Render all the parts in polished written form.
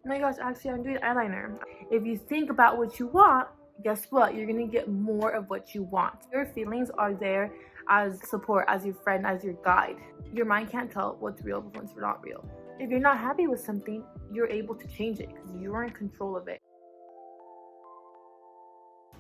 Oh my gosh, actually, I'm doing eyeliner. If you think about what you want, guess what? You're gonna get more of what you want. Your feelings are there as support, as your friend, as your guide. Your mind can't tell what's real from what's not real. If you're not happy with something, you're able to change it because you're in control of it.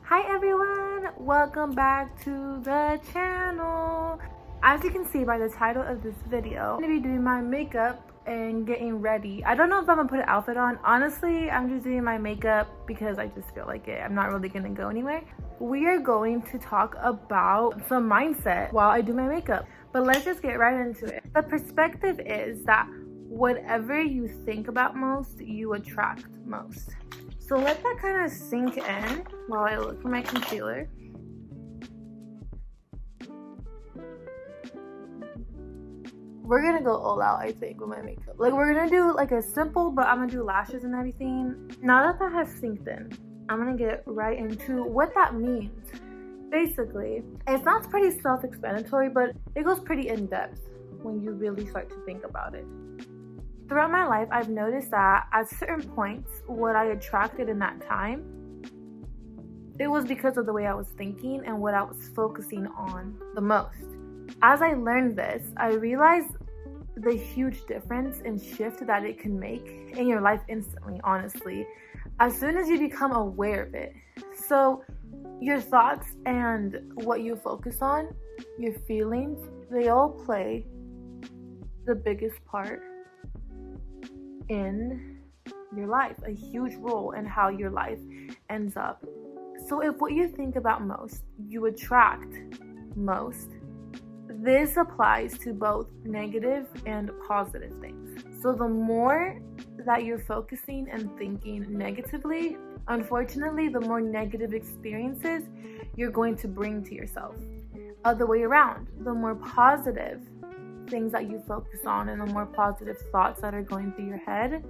Hi everyone, welcome back to the channel. As you can see by the title of this video, I'm gonna be doing my makeup and getting ready. I don't know if I'm gonna put an outfit on. Honestly, I'm just doing my makeup because I just feel like it. I'm not really gonna go anywhere. We are going to talk about some mindset while I do my makeup, but let's just get right into it. The perspective is that whatever you think about most, you attract most. So let that kind of sink in while I look for my concealer. We're gonna go all out, I think, with my makeup. Like, we're gonna do like a simple, but I'm gonna do lashes and everything. Now that that has synced in, I'm gonna get right into what that means. Basically, it sounds pretty self-explanatory, but it goes pretty in-depth when you really start to think about it. Throughout my life, I've noticed that at certain points, what I attracted in that time, it was because of the way I was thinking and what I was focusing on the most. As I learned this, I realized the huge difference and shift that it can make in your life instantly, honestly, as soon as you become aware of it. So your thoughts and what you focus on, your feelings, they all play the biggest part in your life, a huge role in how your life ends up. So if what you think about most, you attract most. This applies to both negative and positive things. So the more that you're focusing and thinking negatively, unfortunately, the more negative experiences you're going to bring to yourself. Other way around, the more positive things that you focus on and the more positive thoughts that are going through your head,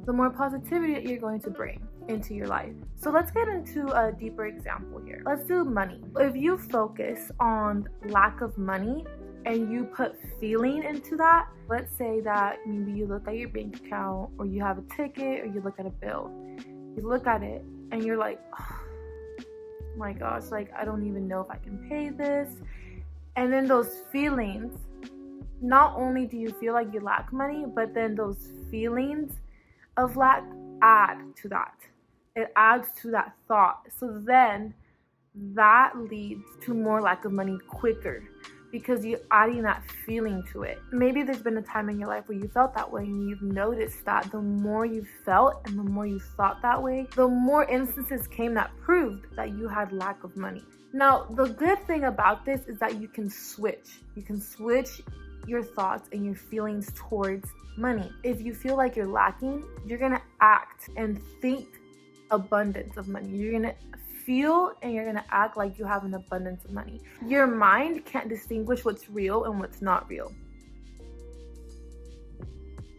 the more positivity that you're going to bring into your life. So let's get into a deeper example here. Let's do money. If you focus on lack of money and you put feeling into that, let's say that maybe you look at your bank account or you have a ticket or you look at a bill. You look at it and you're like, oh my gosh, like I don't even know if I can pay this. And then those feelings, not only do you feel like you lack money, but then those feelings of lack add to that. It adds to that thought. So then that leads to more lack of money quicker because you're adding that feeling to it. Maybe there's been a time in your life where you felt that way and you've noticed that the more you felt and the more you thought that way, the more instances came that proved that you had lack of money. Now, the good thing about this is that you can switch. You can switch your thoughts and your feelings towards money. If you feel like you're lacking, you're gonna act and think abundance of money. You're gonna feel and you're gonna act like you have an abundance of money. Your mind can't distinguish what's real and what's not real. Oh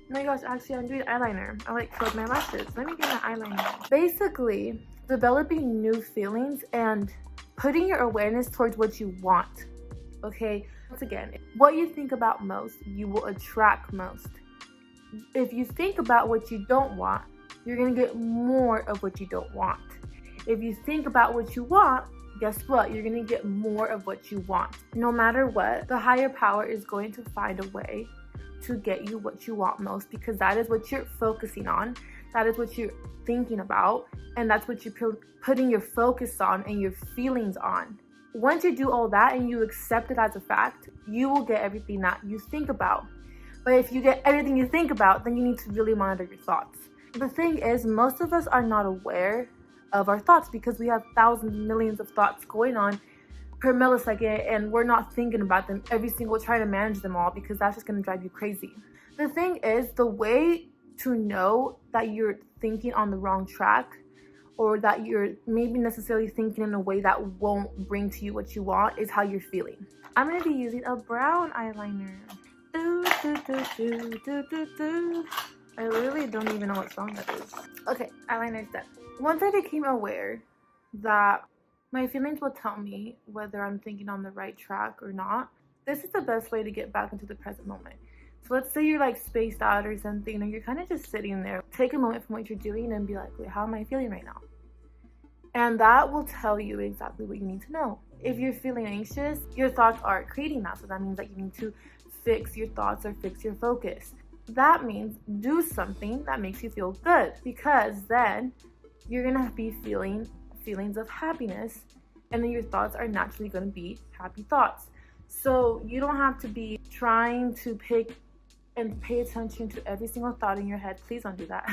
my gosh, actually I'm doing eyeliner. I like curled my lashes. Let me get my eyeliner. Basically, developing new feelings and putting your awareness towards what you want. Okay, once again, what you think about most, you will attract most. If you think about what you don't want, you're gonna get more of what you don't want. If you think about what you want, guess what? You're gonna get more of what you want. No matter what, the higher power is going to find a way to get you what you want most because that is what you're focusing on, that is what you're thinking about, and that's what you're putting your focus on and your feelings on. Once you do all that and you accept it as a fact, you will get everything that you think about. But if you get everything you think about, then you need to really monitor your thoughts. The thing is, most of us are not aware of our thoughts because we have thousands, millions of thoughts going on per millisecond and we're not thinking about them every single, trying to manage them all because that's just going to drive you crazy. The thing is, the way to know that you're thinking on the wrong track or that you're maybe necessarily thinking in a way that won't bring to you what you want is how you're feeling. I'm going to be using a brown eyeliner. I literally don't even know what song that is. Okay, eyeliner's done. Once I became aware that my feelings will tell me whether I'm thinking on the right track or not, this is the best way to get back into the present moment. So let's say you're like spaced out or something, and you're kind of just sitting there. Take a moment from what you're doing and be like, wait, how am I feeling right now? And that will tell you exactly what you need to know. If you're feeling anxious, your thoughts are creating that. So that means that you need to fix your thoughts or fix your focus. That means do something that makes you feel good, because then you're going to be feeling feelings of happiness, and then your thoughts are naturally going to be happy thoughts. So you don't have to be trying to pick and pay attention to every single thought in your head. Please don't do that.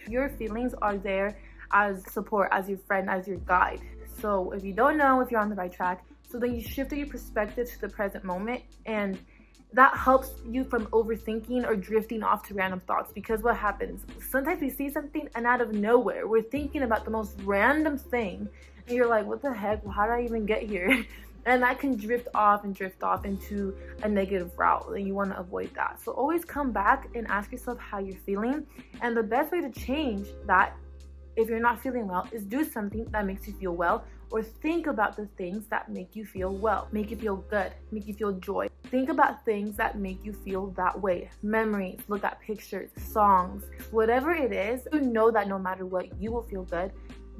Your feelings are there as support, as your friend, as your guide. So if you don't know if you're on the right track, so then you shift your perspective to the present moment, and that helps you from overthinking or drifting off to random thoughts. Because what happens, sometimes we see something and out of nowhere we're thinking about the most random thing, and you're like, what the heck, how did I even get here? And that can drift off into a negative route, and you want to avoid that. So always come back and ask yourself how you're feeling, and the best way to change that, if you're not feeling well, is do something that makes you feel well, or think about the things that make you feel well, make you feel good, make you feel joy. Think about things that make you feel that way. Memories, look at pictures, songs, whatever it is, you know that no matter what, you will feel good.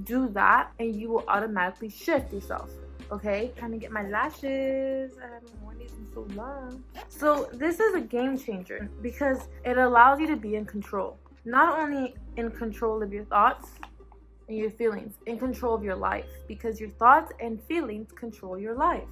Do that and you will automatically shift yourself. Okay, trying to get my lashes. I haven't worn these in so long. So this is a game changer because it allows you to be in control. Not only in control of your thoughts and your feelings, in control of your life, because your thoughts and feelings control your life.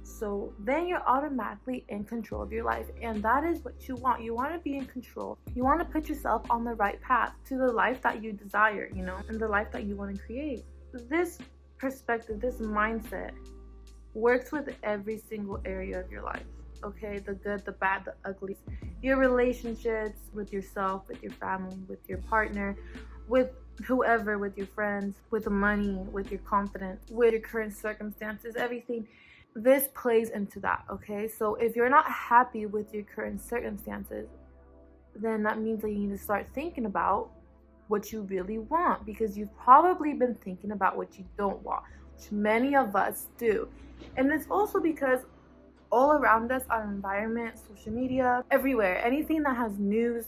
So then you're automatically in control of your life, and that is what you want. You want to be in control. You want to put yourself on the right path to the life that you desire, and the life that you want to create. This perspective, this mindset works with every single area of your life. Okay, the good, the bad, the ugly, your relationships with yourself, with your family, with your partner, with whoever, with your friends, with the money, with your confidence, with your current circumstances, everything. This plays into that, okay? So if you're not happy with your current circumstances, then that means that you need to start thinking about what you really want, because you've probably been thinking about what you don't want, which many of us do. And it's also because all around us, our environment, social media, everywhere, anything that has news,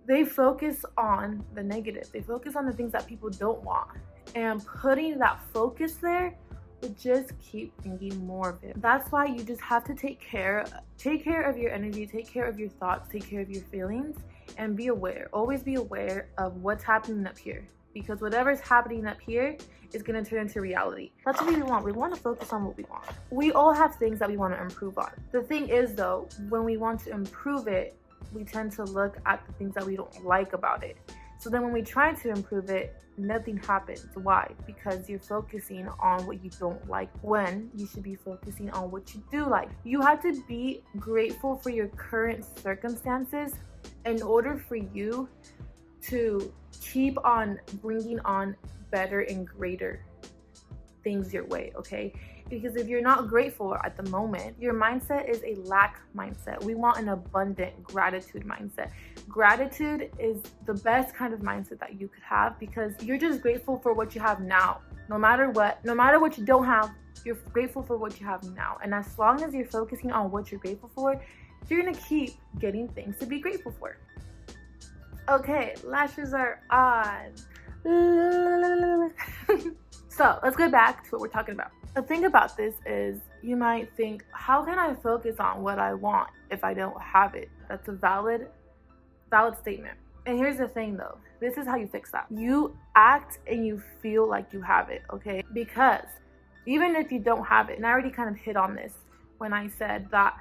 they focus on the negative. They focus on the things that people don't want. And putting that focus there would just keep bringing more of it. That's why you just have to take care of your energy, take care of your thoughts, take care of your feelings, and be aware. Always be aware of what's happening up here, because whatever's happening up here is going to turn into reality. That's what we want. We want to focus on what we want. We all have things that we want to improve on. The thing is, though, when we want to improve it, we tend to look at the things that we don't like about it. So then when we try to improve it, nothing happens. Why? Because you're focusing on what you don't like when you should be focusing on what you do like. You have to be grateful for your current circumstances in order for you to keep on bringing on better and greater things your way, okay? Because if you're not grateful at the moment, your mindset is a lack mindset. We want an abundant gratitude mindset. Gratitude is the best kind of mindset that you could have, because you're just grateful for what you have now. No matter what you don't have, you're grateful for what you have now. And as long as you're focusing on what you're grateful for, you're gonna keep getting things to be grateful for. Okay, lashes are on. So let's go back to what we're talking about. The thing about this is, you might think, how can I focus on what I want if I don't have it? That's a valid statement. And here's the thing though, this is how you fix that. You act and you feel like you have it, okay? Because even if you don't have it, and I already kind of hit on this when I said that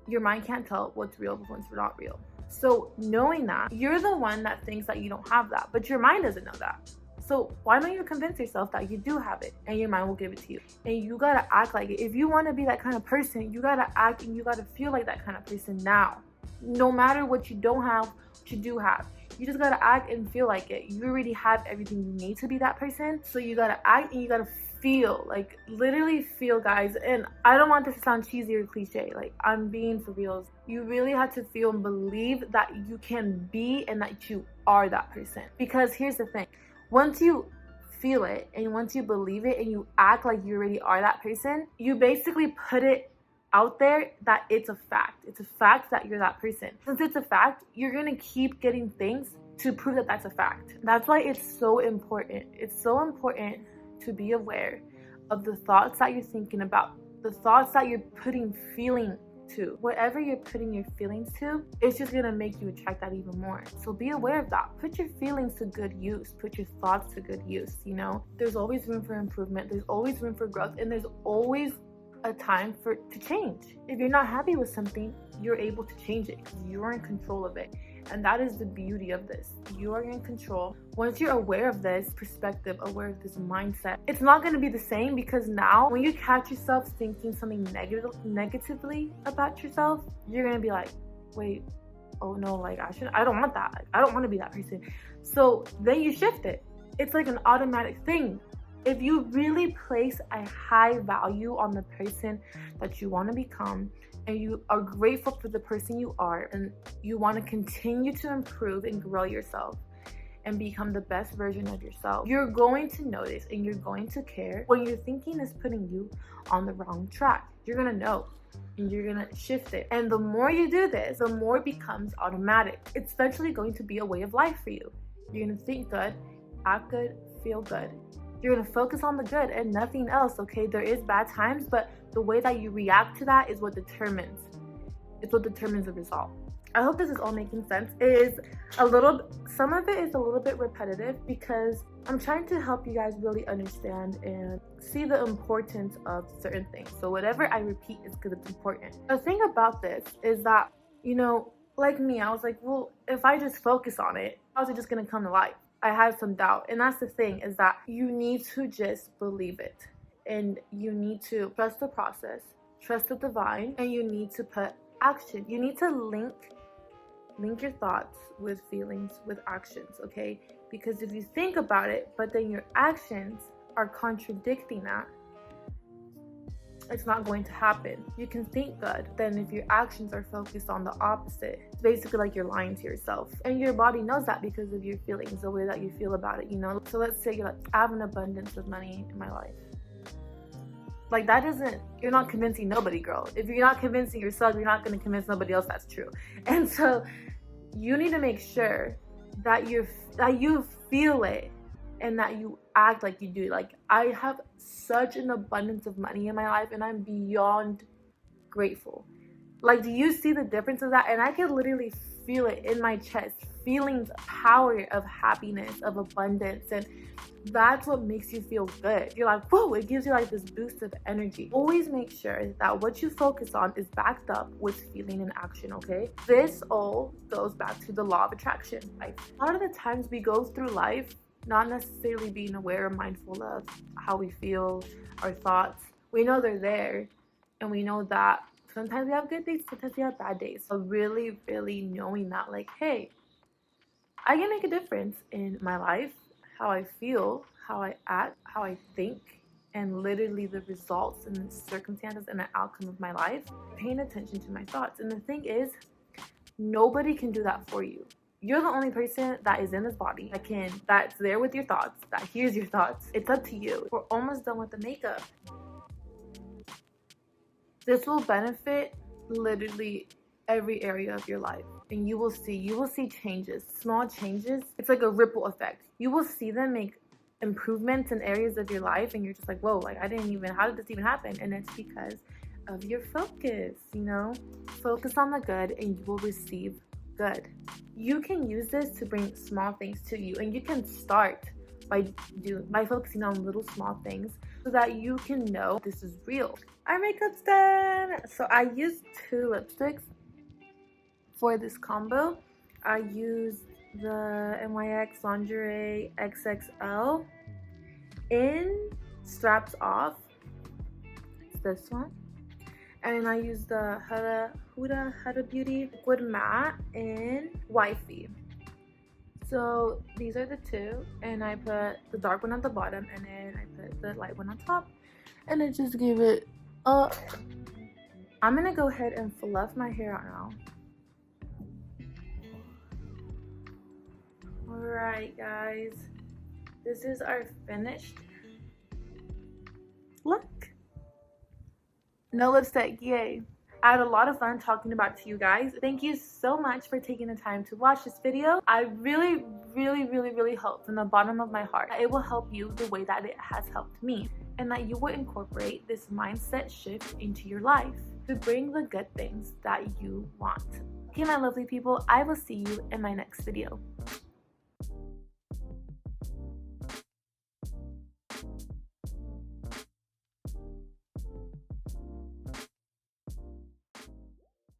your mind can't tell what's real from what's not real. So knowing that, you're the one that thinks that you don't have that, but your mind doesn't know that. So why don't you convince yourself that you do have it, and your mind will give it to you? And you gotta act like it. If you wanna be that kind of person, you gotta act and you gotta feel like that kind of person now. No matter what you don't have, what you do have. You just gotta act and feel like it. You already have everything you need to be that person. So you gotta act and you gotta feel, like literally feel, guys. And I don't want this to sound cheesy or cliche, like I'm being for real. You really have to feel and believe that you can be and that you are that person. Because here's the thing, once you feel it and once you believe it and you act like you already are that person, you basically put it out there that it's a fact. It's a fact that you're that person. Since it's a fact, you're gonna keep getting things to prove that that's a fact. That's why it's so important. It's so important to be aware of the thoughts that you're thinking about, the thoughts that you're putting feeling to. Whatever you're putting your feelings to, it's just gonna make you attract that even more. So be aware of that. Put your feelings to good use. Put your thoughts to good use. There's always room for improvement. There's always room for growth, and there's always a time to change. If you're not happy with something, you're able to change it because you're in control of it. And that is the beauty of this. You are in control. Once you're aware of this perspective, aware of this mindset, it's not going to be the same, because now when you catch yourself thinking something negatively about yourself, you're going to be like, wait, oh no, like I don't want that. Like, I don't want to be that person. So then you shift it. It's like an automatic thing. If you really place a high value on the person that you want to become, and you are grateful for the person you are, and you want to continue to improve and grow yourself and become the best version of yourself, you're going to notice and you're going to care when your thinking is putting you on the wrong track. You're going to know and you're going to shift it. And the more you do this, the more it becomes automatic. It's eventually going to be a way of life for you. You're going to think good, act good, feel good. You're going to focus on the good and nothing else, okay? There is bad times, but the way that you react to that is what determines the result. I hope this is all making sense. Some of it is a little bit repetitive because I'm trying to help you guys really understand and see the importance of certain things. So whatever I repeat is because it's important. The thing about this is that, like me, I was like, well, if I just focus on it, how's it just going to come to life? I had some doubt. And that's the thing, is that you need to just believe it. And you need to trust the process, trust the divine, and you need to put action. You need to link your thoughts with feelings, with actions, okay? Because if you think about it, but then your actions are contradicting that, it's not going to happen. You can think good, then if your actions are focused on the opposite, it's basically like you're lying to yourself. And your body knows that because of your feelings, the way that you feel about it, So let's say you're like, I have an abundance of money in my life. Like, you're not convincing nobody, girl. If you're not convincing yourself, you're not going to convince nobody else that's true. And so you need to make sure that you feel it and that you act like you do. Like, I have such an abundance of money in my life and I'm beyond grateful. Like, do you see the difference of that? And I can literally feel it in my chest, feelings, power of happiness, of abundance. And that's what makes you feel good. You're like, whoa, it gives you like this boost of energy. Always make sure that what you focus on is backed up with feeling and action, okay? This all goes back to the law of attraction. Like, a lot of the times we go through life not necessarily being aware or mindful of how we feel, our thoughts. We know they're there, and we know that sometimes we have good days, sometimes we have bad days. So really, really knowing that, like, hey, I can make a difference in my life, how I feel, how I act, how I think, and literally the results and the circumstances and the outcome of my life, paying attention to my thoughts. And the thing is, nobody can do that for you. You're the only person that is in this body that's there with your thoughts, that hears your thoughts. It's up to you. We're almost done with the makeup. This will benefit literally every area of your life. And you will see changes, small changes. It's like a ripple effect. You will see them make improvements in areas of your life, and you're just like, whoa, like how did this even happen? And it's because of your focus, Focus on the good and you will receive good. You can use this to bring small things to you, and you can start by focusing on little small things so that you can know this is real. Our makeup's done. So I used 2 lipsticks for this combo. I used the NYX Lingerie XXL in Straps Off. It's this one. And I used the Huda Beauty Liquid Matte in Wifey. So these are the 2, and I put the dark one at the bottom, and then I put the light one on top, and I just gave it a... I'm gonna go ahead and fluff my hair out now. Alright guys, this is our finished look. No lipstick, yay. I had a lot of fun talking about it to you guys. Thank you so much for taking the time to watch this video. I really hope from the bottom of my heart that it will help you the way that it has helped me, and that you will incorporate this mindset shift into your life to bring the good things that you want. Okay, my lovely people, I will see you in my next video.